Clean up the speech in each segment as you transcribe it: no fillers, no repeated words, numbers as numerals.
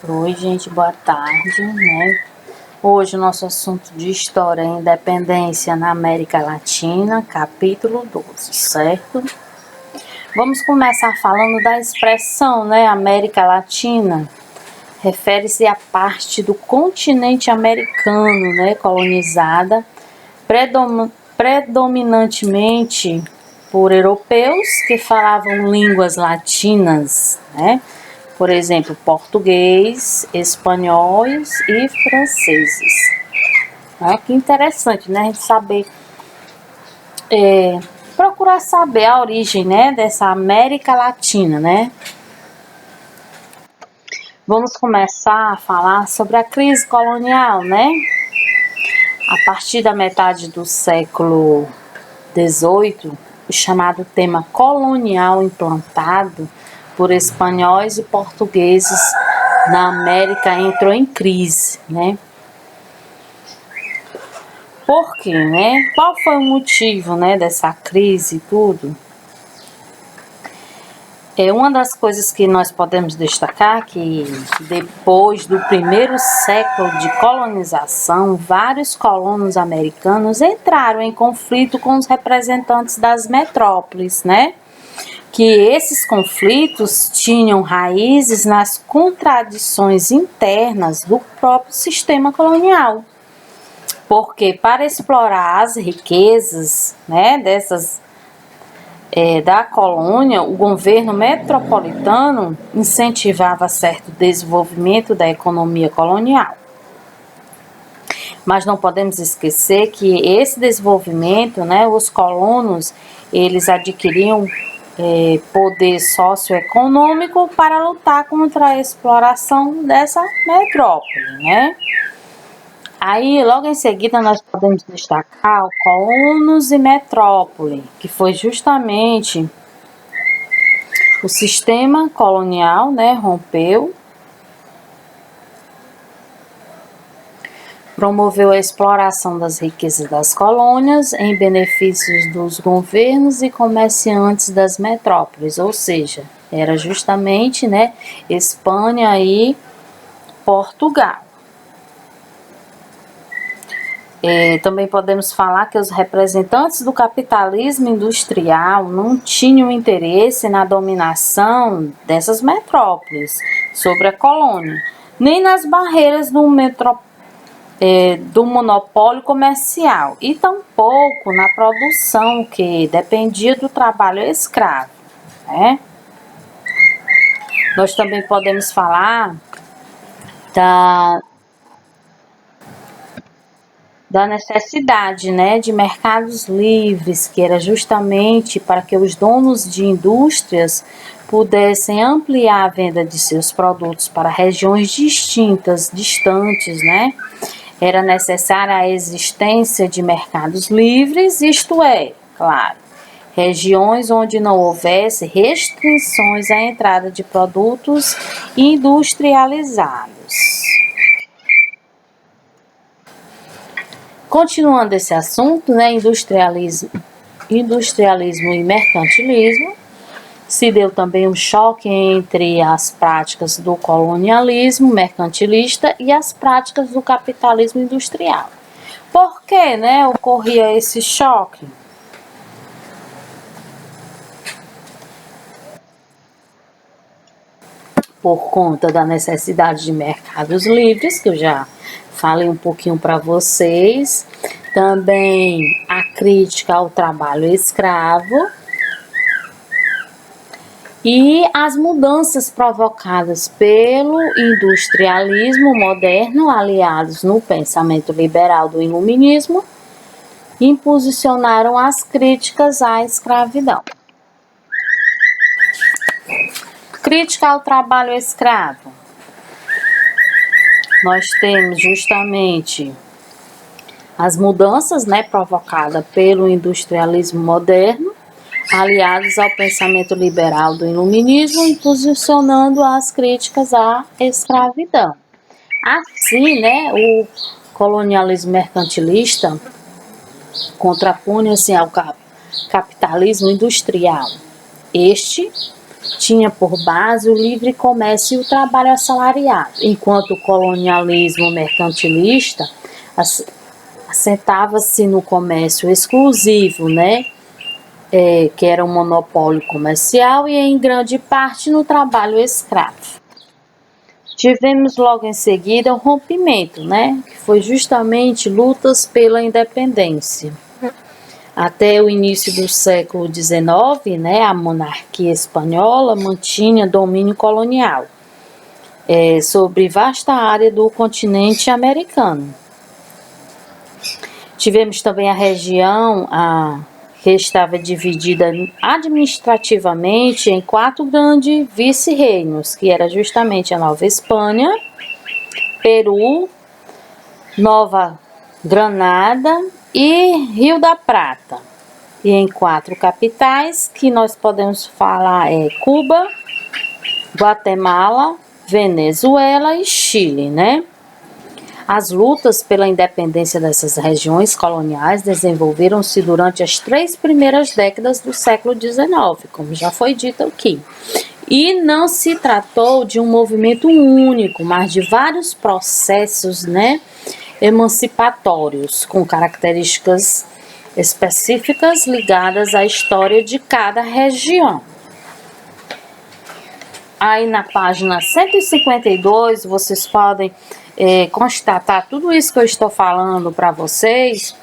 Oi, gente, boa tarde, né? Hoje o nosso assunto de história é independência na América Latina, capítulo 12, certo? Vamos começar falando da expressão, né, América Latina. Refere-se à parte do continente americano, né, colonizada predominantemente por europeus que falavam línguas latinas, né? Por exemplo, português, espanhóis e franceses. Que interessante, né? A gente saber, procurar saber a origem, né, dessa América Latina, né? Vamos começar a falar sobre a crise colonial, né? A partir da metade do século XVIII, o chamado tema colonial implantado por espanhóis e portugueses na América entrou em crise, né? Por quê, né? Qual foi o motivo, né, dessa crise e tudo? Uma das coisas que nós podemos destacar que depois do primeiro século de colonização, vários colonos americanos entraram em conflito com os representantes das metrópoles, né? Que esses conflitos tinham raízes nas contradições internas do próprio sistema colonial. Porque para explorar as riquezas, né, da colônia, o governo metropolitano incentivava certo desenvolvimento da economia colonial. Mas não podemos esquecer que esse desenvolvimento, né, os colonos, eles adquiriam poder socioeconômico para lutar contra a exploração dessa metrópole, né? Aí, logo em seguida, nós podemos destacar o colonos e metrópole, que foi justamente o sistema colonial, né, rompeu, promoveu a exploração das riquezas das colônias em benefícios dos governos e comerciantes das metrópoles, ou seja, era justamente, né, Espanha e Portugal. Também podemos falar que os representantes do capitalismo industrial não tinham interesse na dominação dessas metrópoles sobre a colônia, nem nas barreiras do monopólio comercial, e tampouco na produção que dependia do trabalho escravo, né? Nós também podemos falar da necessidade, né, de mercados livres, que era justamente para que os donos de indústrias pudessem ampliar a venda de seus produtos para regiões distantes, né? Era necessária a existência de mercados livres, isto é, claro, regiões onde não houvesse restrições à entrada de produtos industrializados. Continuando esse assunto, né, industrialismo e mercantilismo, se deu também um choque entre as práticas do colonialismo mercantilista e as práticas do capitalismo industrial. Por que, né, ocorria esse choque? Por conta da necessidade de mercados livres, que eu já falei um pouquinho para vocês. Também a crítica ao trabalho escravo e as mudanças provocadas pelo industrialismo moderno, aliados no pensamento liberal do iluminismo, imposicionaram as críticas à escravidão. Crítica ao trabalho escravo. Nós temos justamente as mudanças, né, provocadas pelo industrialismo moderno, aliados ao pensamento liberal do iluminismo, e posicionando as críticas à escravidão. Assim, né, o colonialismo mercantilista contrapunha-se ao capitalismo industrial. Este tinha por base o livre comércio e o trabalho assalariado, enquanto o colonialismo mercantilista assentava-se no comércio exclusivo, né? Que era um monopólio comercial, e em grande parte no trabalho escravo. Tivemos logo em seguida o rompimento, né? Que foi justamente lutas pela independência. Até o início do século XIX, né, a monarquia espanhola mantinha domínio colonial sobre vasta área do continente americano. Tivemos também a região que estava dividida administrativamente em 4 grandes vice-reinos, que era justamente a Nova Espanha, Peru, Nova Granada e Rio da Prata. E em 4 capitais, que nós podemos falar Cuba, Guatemala, Venezuela e Chile, né? As lutas pela independência dessas regiões coloniais desenvolveram-se durante as 3 primeiras décadas do século XIX, como já foi dito aqui. E não se tratou de um movimento único, mas de vários processos, né, emancipatórios, com características específicas ligadas à história de cada região. Aí na página 152, vocês podem constatar tudo isso que eu estou falando para vocês,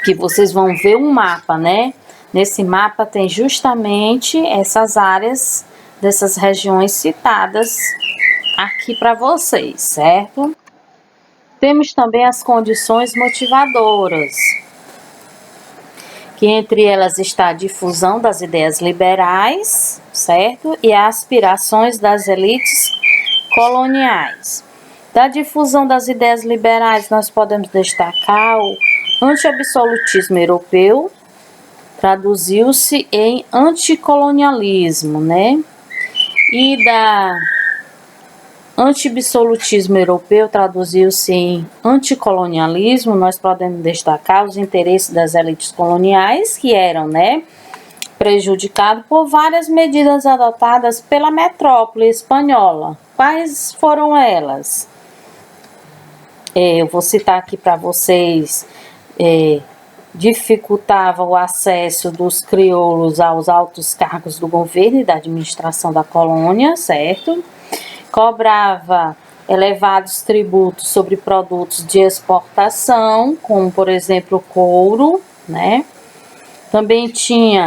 que vocês vão ver um mapa, né? Nesse mapa tem justamente essas áreas dessas regiões citadas aqui para vocês, certo? Temos também as condições motivadoras, que entre elas está a difusão das ideias liberais, certo? E as aspirações das elites coloniais. Da difusão das ideias liberais, nós podemos destacar o anti-absolutismo europeu, traduziu-se em anticolonialismo, né? E da anti-absolutismo europeu, traduziu-se em anticolonialismo, nós podemos destacar os interesses das elites coloniais, que eram, né, prejudicados por várias medidas adotadas pela metrópole espanhola. Quais foram elas? Eu vou citar aqui para vocês. Dificultava o acesso dos crioulos aos altos cargos do governo e da administração da colônia, certo? Cobrava elevados tributos sobre produtos de exportação, como por exemplo o couro, né? Também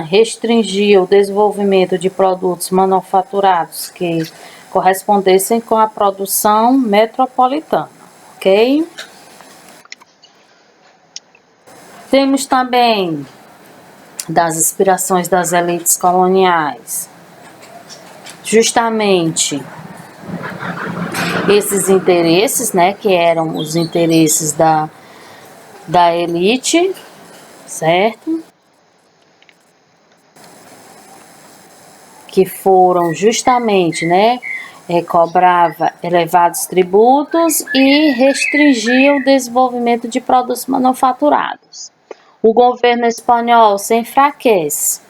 restringia o desenvolvimento de produtos manufaturados que correspondessem com a produção metropolitana, ok? Temos também das aspirações das elites coloniais, justamente esses interesses, né, que eram os interesses da elite, certo? Que foram justamente, né, cobrava elevados tributos e restringia o desenvolvimento de produtos manufaturados. O governo espanhol se enfraquece.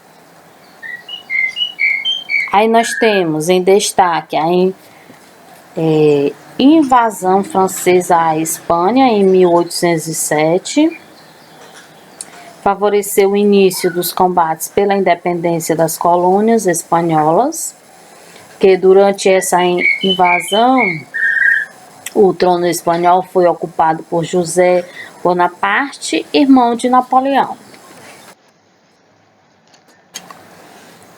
Aí nós temos em destaque a invasão francesa à Espanha em 1807. Favoreceu o início dos combates pela independência das colônias espanholas, que durante essa invasão o trono espanhol foi ocupado por José Bonaparte, irmão de Napoleão.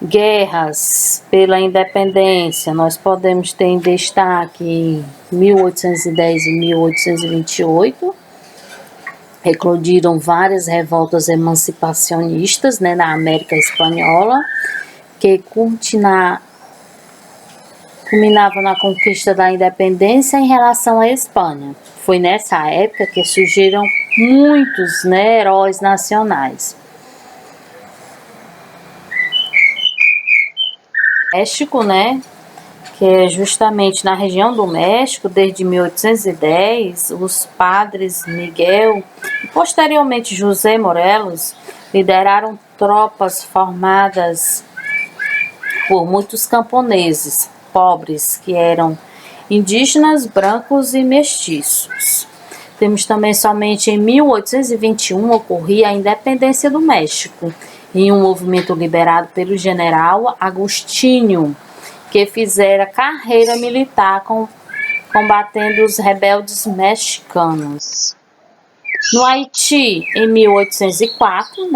Guerras pela independência, nós podemos ter em destaque em 1810 e 1828, eclodiram várias revoltas emancipacionistas, né, na América Espanhola, que culminavam na conquista da independência em relação à Espanha. Foi nessa época que surgiram muitos, né, heróis nacionais. México, né, que é justamente na região do México, desde 1810, os padres Miguel e posteriormente José Morelos lideraram tropas formadas por muitos camponeses pobres que eram indígenas, brancos e mestiços. Temos também somente em 1821 ocorria a independência do México, em um movimento liderado pelo general Agostinho, que fizera carreira militar combatendo os rebeldes mexicanos. No Haiti, em 1804,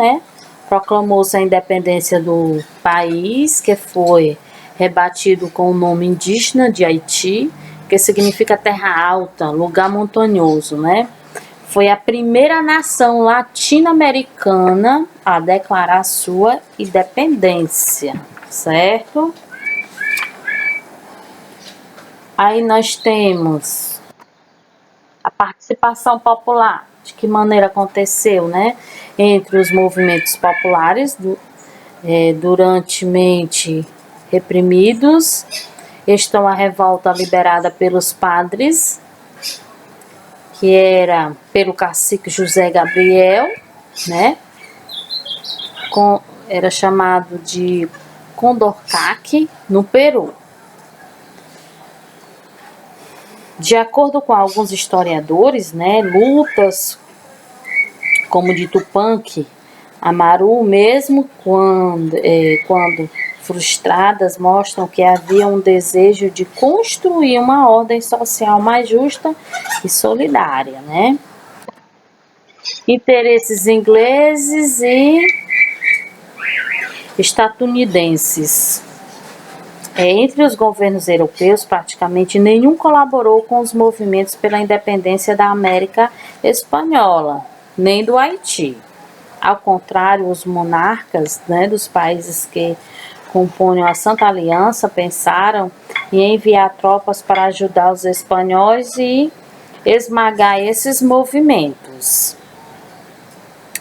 proclamou-se a independência do país, que foi rebatido com o nome indígena de Haiti, que significa terra alta, lugar montanhoso, Foi a primeira nação latino-americana a declarar sua independência, certo? Aí nós temos a participação popular. De que maneira aconteceu, entre os movimentos populares durantemente reprimidos, estão a revolta liderada pelos padres, que era pelo cacique José Gabriel, era chamado de Condorcaque, no Peru. De acordo com alguns historiadores, lutas como de Tupac Amaru, mesmo quando frustradas, mostram que havia um desejo de construir uma ordem social mais justa e solidária, Interesses ingleses e estadunidenses. Entre os governos europeus, praticamente nenhum colaborou com os movimentos pela independência da América Espanhola, nem do Haiti. Ao contrário, os monarcas dos países que compõem a Santa Aliança pensaram em enviar tropas para ajudar os espanhóis e esmagar esses movimentos.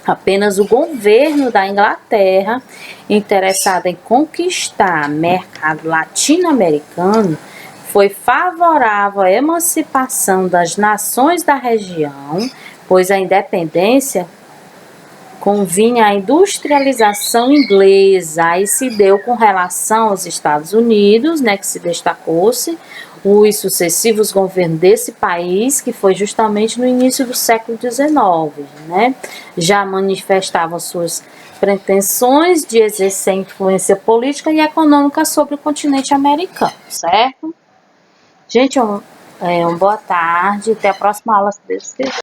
Apenas o governo da Inglaterra, interessado em conquistar mercado latino-americano, foi favorável à emancipação das nações da região, pois a independência convinha à industrialização inglesa. Aí se deu com relação aos Estados Unidos, que se destacou-se os sucessivos governos desse país, que foi justamente no início do século XIX, já manifestavam suas pretensões de exercer influência política e econômica sobre o continente americano, certo? Gente, uma boa tarde, até a próxima aula, se Deus quiser.